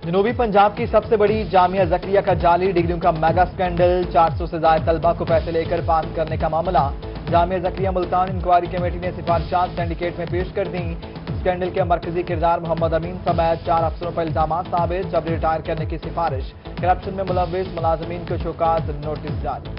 جنوبی پنجاب کی سب سے بڑی جامعہ زکریہ کا جعلی ڈگریوں کا میگا سکینڈل، 400 سے زائد طلبہ کو پیسے لے کر پاس کرنے کا معاملہ۔ جامعہ زکریہ ملتان انکوائری کمیٹی نے سفارشات سینڈیکیٹ میں پیش کر دیں۔ سکینڈل کے مرکزی کردار محمد امین سمیت 4 افسروں پر الزامات ثابت، جبری ریٹائر کرنے کی سفارش۔ کرپشن میں ملوث ملازمین کو شوکات نوٹس جاری۔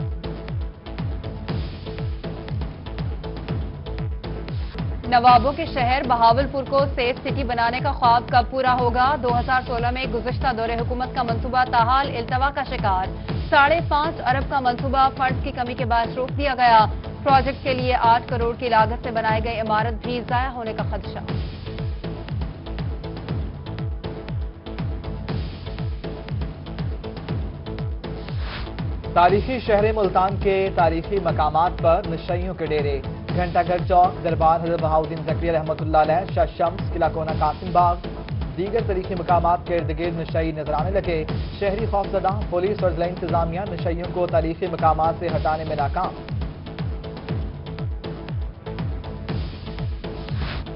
نوابوں کے شہر بہاولپور کو سیف سٹی بنانے کا خواب کب پورا ہوگا؟ 2016 میں گزشتہ دور حکومت کا منصوبہ تاحال التوا کا شکار۔ 5.5 ارب کا منصوبہ فنڈز کی کمی کے باعث روک دیا گیا۔ پروجیکٹ کے لیے 8 کروڑ کی لاگت سے بنائی گئی عمارت بھی ضائع ہونے کا خدشہ۔ تاریخی شہر ملتان کے تاریخی مقامات پر نشائیوں کے ڈیرے۔ گھنٹہ گھر چوک، دربار حضرت بہاؤالدین زکریہ رحمۃ اللہ علیہ، شاہ شمس، قلعہ کونا قاسم باغ، دیگر تاریخی مقامات کے ارد گرد نشائی نظر آنے لگے۔ شہری خوفزدہ، پولیس اور ضلعی انتظامیہ نشائیوں کو تاریخی مقامات سے ہٹانے میں ناکام۔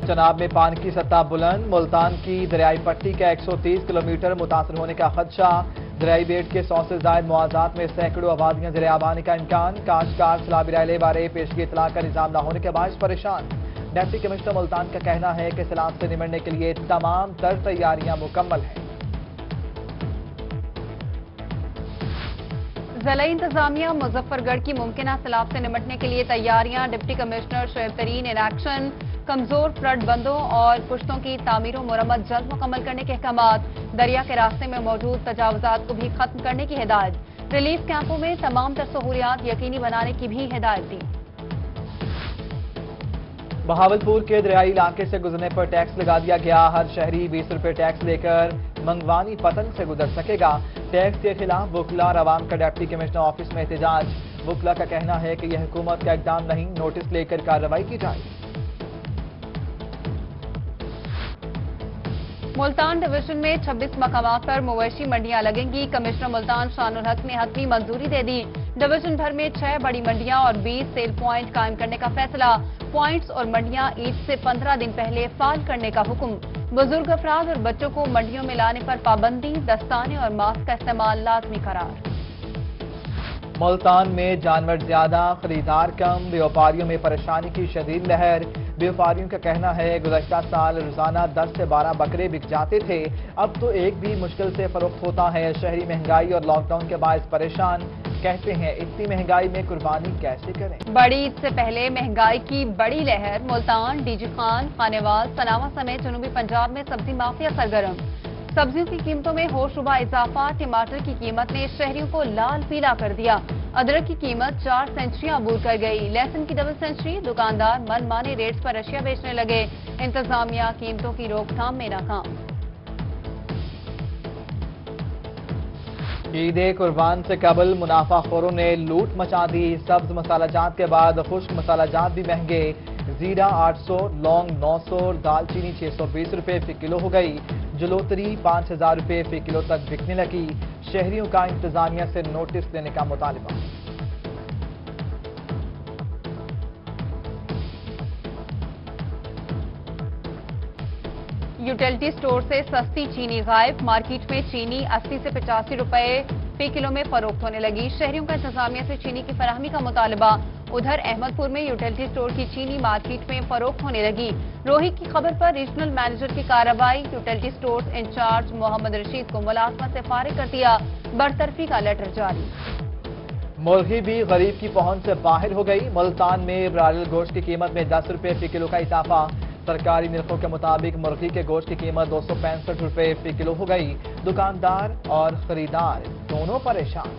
چناب میں پانی کی سطح بلند، ملتان کی دریائی پٹی کا 130 کلومیٹر متاثر ہونے کا خدشہ۔ دریائی بیڑ کے 100 سے زائد موازات میں سینکڑوں آبادیاں زیر آب آنے کا امکان۔ کاشتکار سیلابی رائلے بارے پیشگی اطلاع کا نظام نہ ہونے کے باعث پریشان۔ ڈپٹی کمشنر ملتان کا کہنا ہے کہ سیلاب سے نمٹنے کے لیے تمام تر تیاریاں مکمل ہیں۔ ضلعی انتظامیہ مظفر گڑھ کی ممکنہ سیلاب سے نمٹنے کے لیے تیاریاں۔ Deputy commissioner Shoaib Tareen in action. کمزور فلڈ بندوں اور پشتوں کی تعمیر و مرمت جلد مکمل کرنے کے احکامات۔ دریا کے راستے میں موجود تجاوزات کو بھی ختم کرنے کی ہدایت۔ ریلیف کیمپوں میں تمام تر سہولیات یقینی بنانے کی بھی ہدایت دی۔ بہاولپور کے دریائی علاقے سے گزرنے پر ٹیکس لگا دیا گیا۔ ہر شہری 20 روپے ٹیکس لے کر منگوانی پتن سے گزر سکے گا۔ ٹیکس کے خلاف وکلا اور عوام کا ڈپٹی کمشنر آفس میں احتجاج۔ وکلا کا کہنا ہے کہ یہ حکومت کا اقدام نہیں، نوٹس لے کر کارروائی کی جائے۔ ملتان ڈویژن میں 26 مقامات پر مویشی منڈیاں لگیں گی۔ کمشنر ملتان شان الحق نے حتمی منظوری دے دی۔ ڈویژن بھر میں 6 بڑی منڈیاں اور 20 سیل پوائنٹ قائم کرنے کا فیصلہ۔ پوائنٹس اور منڈیاں عید سے 15 دن پہلے فعال کرنے کا حکم۔ بزرگ افراد اور بچوں کو منڈیوں میں لانے پر پابندی، دستانے اور ماسک کا استعمال لازمی قرار۔ ملتان میں جانور زیادہ، خریدار کم، بیوپاریوں میں پریشانی کی شدید لہر۔ بیوپاریوں کا کہنا ہے گزشتہ سال روزانہ 10 سے 12 بکرے بک جاتے تھے، اب تو ایک بھی مشکل سے فروخت ہوتا ہے۔ شہری مہنگائی اور لاک ڈاؤن کے باعث پریشان، کہتے ہیں اتنی مہنگائی میں قربانی کیسے کریں۔ بڑی عید سے پہلے مہنگائی کی بڑی لہر۔ ملتان، ڈی جی خان، خانیوال، سناوا سمیت جنوبی پنجاب میں سبزی مافیا سرگرم۔ سبزیوں کی قیمتوں میں ہوشربا اضافہ۔ ٹماٹر کی قیمت نے شہریوں کو لال پیلا کر دیا۔ ادرک کی قیمت 4 سینچریاں عبور کر گئی۔ لہسن کی ڈبل سینچری۔ دکاندار من مانے ریٹس پر اشیاء بیچنے لگے۔ انتظامیہ قیمتوں کی روک تھام میں ناکام۔ عید قربان سے قبل منافع خوروں نے لوٹ مچا دی۔ سبز مسالہ جات کے بعد خشک مسالہ جات بھی مہنگے۔ زیرہ 800، لونگ 900 اور دال چینی 620 روپے فی کلو ہو گئی۔ جلوتری 5000 روپے فی کلو تک بکنے لگی۔ شہریوں کا انتظامیہ سے نوٹس لینے کا مطالبہ۔ یوٹیلٹی سٹور سے سستی چینی غائب۔ مارکیٹ میں چینی 80 سے 85 روپے فی کلو میں فروخت ہونے لگی۔ شہریوں کا انتظامیہ سے چینی کی فراہمی کا مطالبہ۔ ادھر احمد پور میں یوٹیلٹی سٹور کی چینی مارکیٹ میں فروخت ہونے لگی۔ روہی کی خبر پر ریجنل مینیجر کی کارروائی۔ یوٹیلٹی سٹورز انچارج محمد رشید کو ملازمت سے فارغ کر دیا۔ برطرفی کا لیٹر جاری۔ مرغی بھی غریب کی پہنچ سے باہر ہو گئی۔ ملتان میں برائیڈل گوشت کی قیمت میں 10 روپے فی کلو کا اضافہ۔ سرکاری نرخوں کے مطابق مرغی کے گوشت کی قیمت 265 روپے فی کلو ہو گئی۔ دکاندار اور خریدار دونوں پریشان۔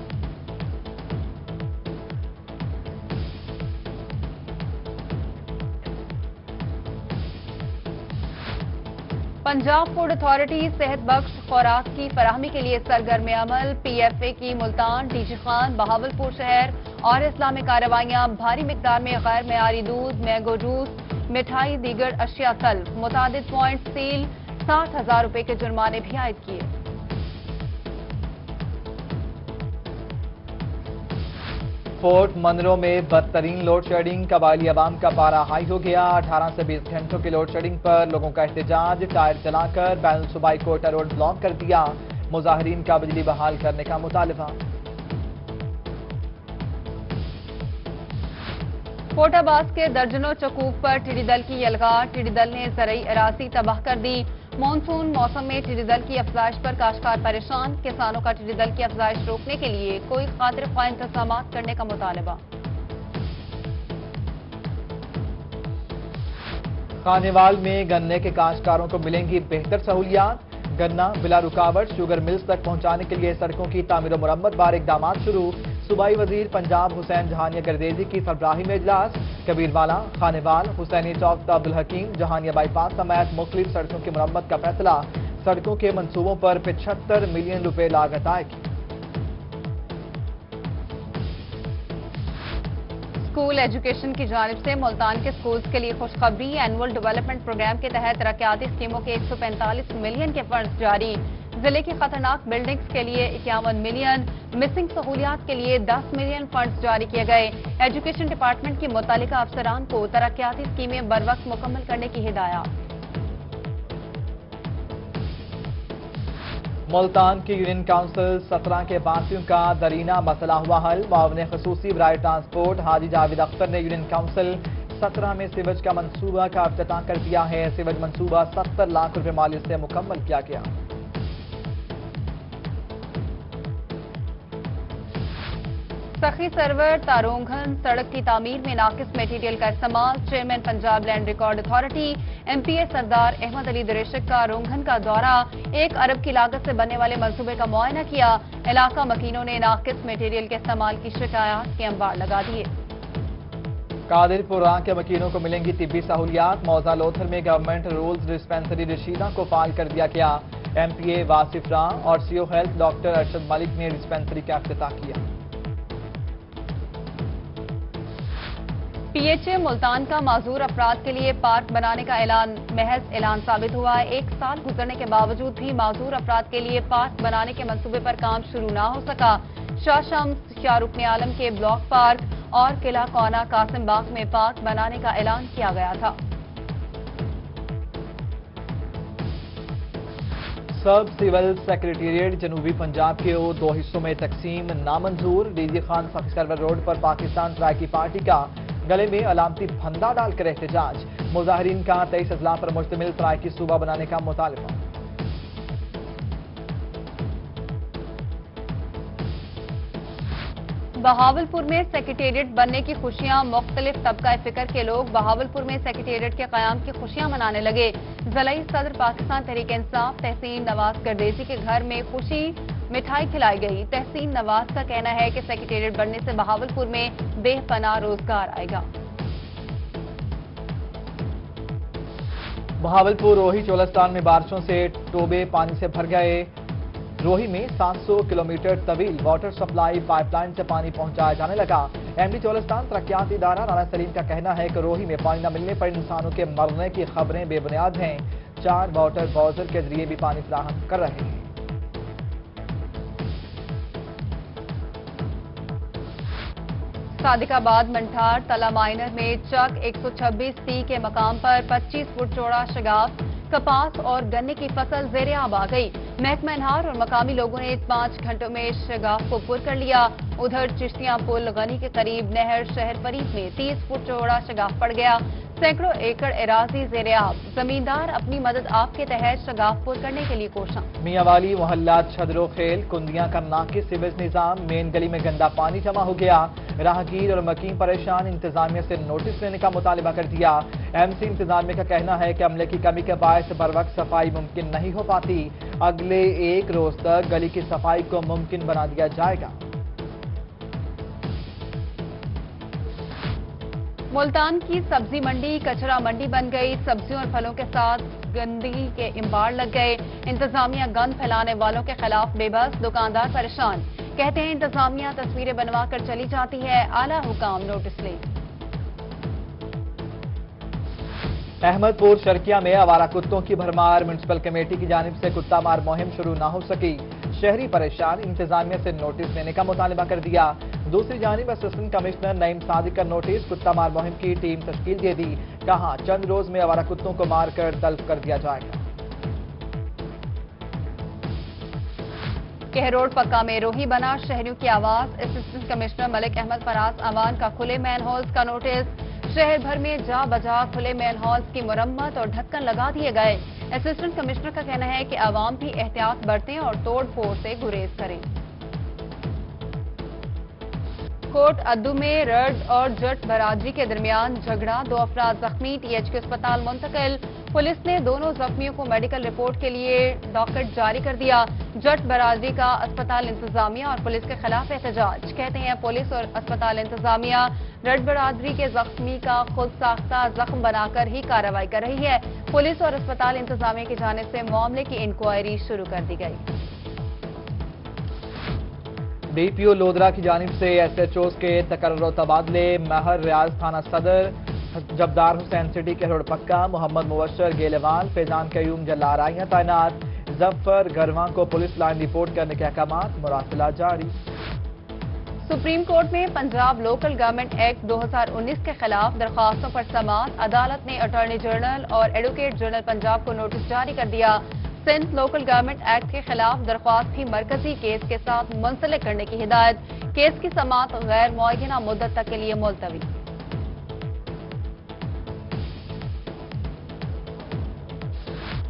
پنجاب فوڈ اتھارٹی صحت بخش خوراک کی فراہمی کے لیے سرگرم عمل۔ پی ایف اے کی ملتان، ڈی جی خان، بہاولپور شہر اور اضلاع میں کارروائیاں۔ بھاری مقدار میں غیر معیاری دودھ، مینگو جوس، مٹھائی، دیگر اشیاء طلب۔ متعدد پوائنٹ سیل، 60,000 روپے کے جرمانے بھی عائد کیے۔ فورٹ منرو میں بدترین لوڈ شیڈنگ۔ قبائلی عوام کا پارہ ہائی ہو گیا۔ 18 سے 20 گھنٹوں کی لوڈ شیڈنگ پر لوگوں کا احتجاج۔ ٹائر جلا کر بین الصوبائی کوٹا روڈ بلاک کر دیا۔ مظاہرین کا بجلی بحال کرنے کا مطالبہ۔ کوٹ عباس کے درجنوں چکوک پر ٹڈی دل کی یلغار، ٹڈی دل نے زرعی اراضی تباہ کر دی۔ مانسون موسم میں ٹڈی دل کی افزائش پر کاشتکار پریشان، کسانوں کا ٹڈی دل کی افزائش روکنے کے لیے کوئی قادر خواہ انتظامات کرنے کا مطالبہ۔ خانیوال میں گنے کے کاشتکاروں کو ملیں گی بہتر سہولیات، گنا بلا رکاوٹ شوگر ملز تک پہنچانے کے لیے سڑکوں کی تعمیر و مرمت بار اقدامات شروع۔ صوبائی وزیر پنجاب حسین جہانیہ گردیزی کی سربراہی میں اجلاس۔ کبیر والا، خانیوال، حسینی چوک عبدالحکیم، جہانیہ بائی پاس سمیت مختلف سڑکوں کی مرمت کا فیصلہ۔ سڑکوں کے منصوبوں پر 75 ملین روپے لاگت آئے گی۔ اسکول ایجوکیشن کی جانب سے ملتان کے اسکولز کے لیے خوشخبری، اینول ڈیولپمنٹ پروگرام کے تحت ترقیاتی اسکیموں کے 145 ملین کے فنڈز جاری۔ ضلع کی خطرناک بلڈنگز کے لیے 51 ملین، مسنگ سہولیات کے لیے 10 ملین فنڈز جاری کیے گئے۔ ایجوکیشن ڈپارٹمنٹ کی متعلقہ افسران کو ترقیاتی اسکیمیں بروقت مکمل کرنے کی ہدایات۔ ملتان کی یونین کونسل 17 کے باسیوں کا درینہ مسئلہ ہوا حل۔ معاون خصوصی برائے ٹرانسپورٹ حاجی جاوید اختر نے یونین کونسل 17 میں سیوج کا منصوبہ کا افتتاح کر دیا ہے۔ سیوج منصوبہ 70 لاکھ روپے مالیت سے مکمل کیا گیا۔ سخی سرور تارونگھن سڑک کی تعمیر میں ناقص میٹیریل کا استعمال، chairman Punjab land record authority M P A Sardar Ahmad علی دریشک کا رونگھن کا دورہ، 1 ارب کی لاگت سے بننے والے منصوبے کا معائنہ کیا۔ علاقہ مکینوں نے ناقص میٹیریل کے استعمال کی شکایات کے انبار لگا دیے۔ قادر پورہ کے مکینوں کو ملیں گی طبی سہولیات۔ موضع لوتھر میں گورنمنٹ رولز ڈسپینسری رشیدہ کو فعال کر دیا گیا۔ ایم پی اے واصف راں اور سی O health doctor Arshad Malik نے ڈسپینسری کا افتتاح کیا۔ پی ایچ اے ملتان کا معذور افراد کے لیے پارک بنانے کا اعلان محض اعلان ثابت ہوا ہے۔ 1 سال گزرنے کے باوجود بھی معذور افراد کے لیے پارک بنانے کے منصوبے پر کام شروع نہ ہو سکا۔ شاہ شمس، شاہ رکن عالم کے بلاک پارک اور قلعہ کونا قاسم باغ میں پارک بنانے کا اعلان کیا گیا تھا۔ سب سول سیکریٹریٹ جنوبی پنجاب کے 2 حصوں میں تقسیم نامنظور۔ ڈی جی خان سخی سرور روڈ پر پاکستان ترقی پارٹی کا گلے میں علامتی پھندا ڈال کر احتجاج۔ مظاہرین کا 23 اضلاع پر مشتمل ترقی صوبہ بنانے کا مطالبہ۔ بہاولپور میں سیکریٹریٹ بننے کی خوشیاں، مختلف طبقہ فکر کے لوگ بہاولپور میں سیکریٹریٹ کے قیام کی خوشیاں منانے لگے۔ ضلعی صدر پاکستان تحریک انصاف تحسین نواز گردیزی کے گھر میں خوشی مٹھائی کھلائی گئی۔ تحسین نواز کا کہنا ہے کہ سیکریٹریٹ بننے سے بہاولپور میں بے پناہ روزگار آئے گا۔ بہاولپور روہی چولستان میں بارشوں سے ٹوبے پانی سے بھر گئے۔ روہی میں 700 کلومیٹر طویل واٹر سپلائی پائپ لائن سے پانی پہنچایا جانے لگا۔ ایم ڈی چولستان ترقیاتی ادارہ رانا سلیم کا کہنا ہے کہ روہی میں پانی نہ ملنے پر انسانوں کے مرنے کی خبریں بے بنیاد ہیں۔ 4 واٹر باؤزر کے ذریعے بھی پانی فراہم کر رہے ہیں۔ صادق آباد منٹھار تلا مائنر میں چک 126 کے مقام پر 25 فٹ چوڑا شگاف، کپاس اور گنے کی فصل زیر آب آ گئی۔ محکمہ انہار اور مقامی لوگوں نے 5 گھنٹوں میں شگاف کو پر کر لیا۔ ادھر چشتیاں پل غنی کے قریب نہر شہر فریب میں 30 فٹ چوڑا شگاف پڑ گیا۔ سینکڑوں ایکڑ اراضی زیر آب، زمیندار اپنی مدد آپ کے تحت شگاف پر کرنے کے لیے کوشاں۔ میاں والی محلہ چھدرو خیل کندیاں کا ناقص سیویج نظام، مین گلی میں گندا پانی جمع ہو گیا۔ راہگیر اور مکین پریشان، انتظامیہ سے نوٹس لینے کا مطالبہ کر دیا۔ ایم سی انتظامیہ کا کہنا ہے کہ عملے کی کمی کے باعث بروقت صفائی ممکن نہیں ہو پاتی۔ اگلے 1 روز تک گلی کی صفائی کو ممکن بنا دیا جائے گا۔ ملتان کی سبزی منڈی کچرا منڈی بن گئی۔ سبزیوں اور پھلوں کے ساتھ گندگی کے انبار لگ گئے۔ انتظامیہ گند پھیلانے والوں کے خلاف بے بس، دکاندار پریشان۔ کہتے ہیں انتظامیہ تصویریں بنوا کر چلی جاتی ہے، اعلیٰ حکام نوٹس لیں۔ احمد پور شرکیہ میں آوارہ کتوں کی بھرمار، میونسپل کمیٹی کی جانب سے کتا مار مہم شروع نہ ہو سکی۔ شہری پریشان، انتظامیہ سے نوٹس لینے کا مطالبہ کر دیا۔ دوسری جانب اسسٹنٹ کمشنر نعیم صادق کا نوٹس، کتا مار مہم کی ٹیم تشکیل دے دی۔ کہا چند روز میں آوارہ کتوں کو مار کر تلف کر دیا جائے گا۔ کہروڑ پکا میں روہی بنا شہریوں کی آواز، اسسٹنٹ کمشنر ملک احمد فراز امان کا کھلے مین ہولز کا نوٹس، شہر بھر میں جا بجا کھلے مین ہالز کی مرمت اور ڈھکن لگا دیے گئے۔ اسسٹنٹ کمشنر کا کہنا ہے کہ عوام بھی احتیاط برتیں اور توڑ پھوڑ سے گریز کریں۔ کوٹ ادو میں رڈ اور جٹ برادری کے درمیان جھگڑا، 2 افراد زخمی، ٹی ایچ کے اسپتال منتقل۔ پولیس نے دونوں زخمیوں کو میڈیکل رپورٹ کے لیے ڈاکٹ جاری کر دیا۔ جٹ برادری کا اسپتال انتظامیہ اور پولیس کے خلاف احتجاج، کہتے ہیں پولیس اور اسپتال انتظامیہ رڈ برادری کے زخمی کا خود ساختہ زخم بنا کر ہی کارروائی کر رہی ہے۔ پولیس اور اسپتال انتظامیہ کی جانب سے معاملے کی انکوائری شروع کر دی گئی۔ ڈی پی او لودھرا کی جانب سے ایس ایچ اوز کے تقرر و تبادلے، مہر ریاض تھانہ صدر، جبدار حسین سٹی کہروڑ پکا، محمد مبشر گیلوال، فیضان قیوم جلارائیاں تعینات، ظفر گرواں کو پولیس لائن رپورٹ کرنے کے احکامات، مراسلہ جاری۔ سپریم کورٹ میں پنجاب لوکل گورنمنٹ ایکٹ 2019 کے خلاف درخواستوں پر سماعت، عدالت نے اٹارنی جنرل اور ایڈوکیٹ جنرل پنجاب کو نوٹس جاری کر دیا۔ سندھ لوکل گورنمنٹ ایکٹ کے خلاف درخواست بھی مرکزی کیس کے ساتھ منسلک کرنے کی ہدایت، کیس کی سماعت غیر معینہ مدت تک کے لیے ملتوی۔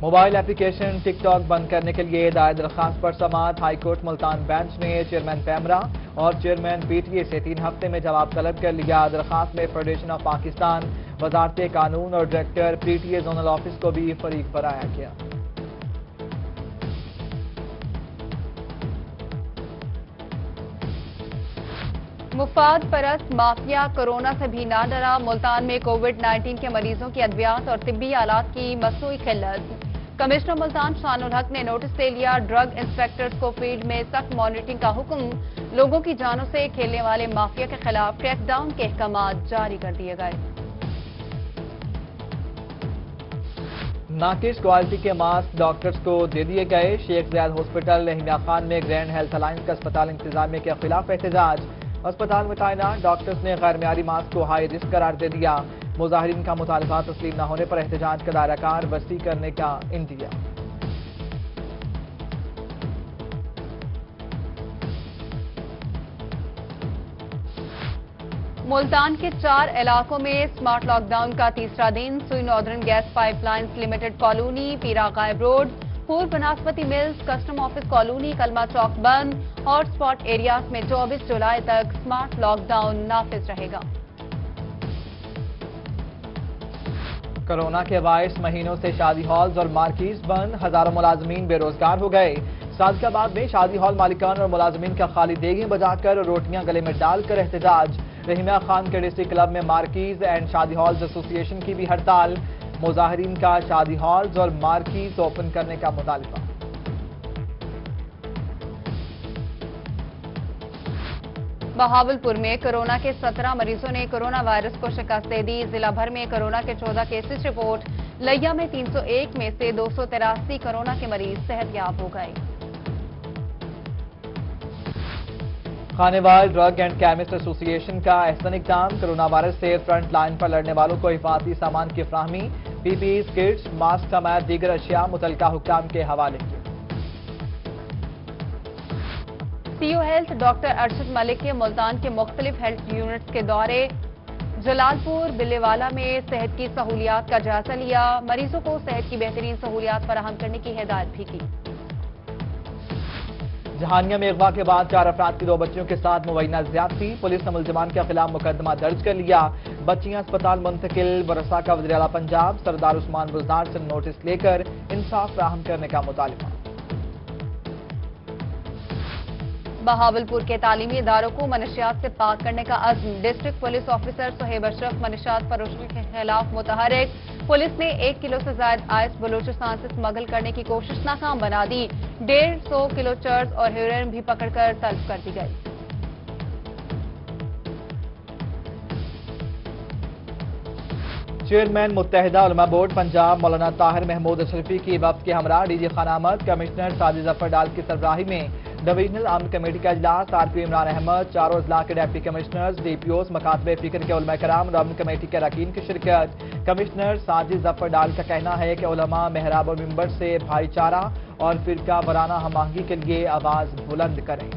موبائل اپلیکیشن ٹک ٹاک بند کرنے کے لیے دائر درخواست پر سماعت، ہائی کورٹ ملتان بینچ نے چیئرمین پیمرا اور چیئرمین پی ٹی اے سے 3 ہفتے میں جواب طلب کر لیا۔ درخواست میں فیڈریشن آف پاکستان، وزارت قانون اور director P T A zonal office کو بھی فریق بنایا گیا۔ مفاد پرست مافیا کورونا سے بھی نہ ڈرا، ملتان میں کووڈ-19 کے مریضوں کی ادویات اور طبی آلات کی مصنوعی قلت۔ کمشنر ملتان شان الحق نے نوٹس لے لیا، ڈرگ انسپیکٹرز کو فیلڈ میں سخت مانیٹرنگ کا حکم، لوگوں کی جانوں سے کھیلنے والے مافیا کے خلاف کریک ڈاؤن کے احکامات جاری کر دیے گئے۔ ناقص کوالٹی کے ماسک ڈاکٹرز کو دے دیے گئے۔ شیخ زیاد ہاسپٹل رحیمیہ خان میں گرینڈ ہیلتھ الائنس کا اسپتال انتظامیہ کے خلاف احتجاج، اسپتال میں تعینات ڈاکٹرز نے غیر معیاری ماسک کو ہائی رسک قرار دے دیا۔ مظاہرین کا مطالبات تسلیم نہ ہونے پر احتجاج کا دائرہ کار وسیع کرنے کا انڈیا۔ ملتان کے 4 علاقوں میں سمارٹ لاک ڈاؤن کا تیسرا دن، Sui northern gas pipe lines limited colony, Pira Ghaib road, پور بناسپتی mills, custom office colony, Kalma Chowk بند، ہاٹ سپاٹ ایریاز میں 24 جولائی تک سمارٹ لاک ڈاؤن نافذ رہے گا۔ کورونا کے باعث مہینوں سے شادی ہالز اور مارکیز بند، ہزاروں ملازمین بے روزگار ہو گئے۔ سازقہ آباد میں شادی ہال مالکان اور ملازمین کا خالی دیگیں بجا کر روٹیاں گلے میں ڈال کر احتجاج۔ رحیمیہ خان کے ڈسٹرکٹ کلب میں مارکیز اینڈ شادی ہالز ایسوسی ایشن کی بھی ہڑتال، مظاہرین کا شادی ہالز اور مارکیز اوپن کرنے کا مطالبہ۔ بہاولپور میں کورونا کے 17 مریضوں نے کورونا وائرس کو شکست دے دی، ضلع بھر میں کورونا کے 14 کیسز رپورٹ، لیا میں 301 میں سے 283 کورونا کے مریض صحت یاب ہو گئے۔ خانیوال ڈرگ اینڈ کیمسٹ ایسوسی ایشن کا احسن اقدام، کورونا وائرس سے فرنٹ لائن پر لڑنے والوں کو حفاظتی سامان کی فراہمی، پی پی ایز کٹس، ماسک سمیت دیگر اشیاء متعلقہ حکام کے حوالے کی۔ سی O health doctor Arshad Malik کے ملتان کے مختلف ہیلتھ یونٹس کے دورے، جلال پور بلے والا میں صحت کی سہولیات کا جائزہ لیا، مریضوں کو صحت کی بہترین سہولیات فراہم کرنے کی ہدایت بھی کی۔ جہانیہ میں اغوا کے بعد 4 افراد کی 2 بچیوں کے ساتھ مبینہ زیادتی، پولیس نے ملزمان کے خلاف مقدمہ درج کر لیا، بچیاں اسپتال منتقل، ورثاء کا وزیر اعلیٰ پنجاب سردار عثمان بزدار سے نوٹس لے کر انصاف فراہم کرنے کا مطالبہ۔ بہاولپور کے تعلیمی اداروں کو منشیات سے پاک کرنے کا عزم، ڈسٹرکٹ پولیس آفیسر سہیب اشرف منشیات فروشی کے خلاف متحرک، پولیس نے 1 کلو سے زائد آئس بلوچستان سے اسمگل کرنے کی کوشش ناکام بنا دی، 150 کلو چرس اور ہیروئن بھی پکڑ کر طلب کر دی گئی۔ چیئرمین متحدہ علماء بورڈ پنجاب مولانا طاہر محمود اشرفی کی وفد کے ہمراہ ڈی جی خان آمد، کمشنر ساجد ظفر ڈال کی سربراہی میں ڈویژنل امن کمیٹی کا اجلاس، آر پی عمران احمد، چاروں اضلاع کے deputy commissioners, D P Os, مکاتب فکر کے علماء کرام اور امن کمیٹی کے اراکین کی شرکت۔ کمشنر ساجد ظفر ڈال کا کہنا ہے کہ علماء محراب اور ممبر سے بھائی چارہ اور فرقہ وارانہ ہم آہنگی کے لیے آواز بلند کریں۔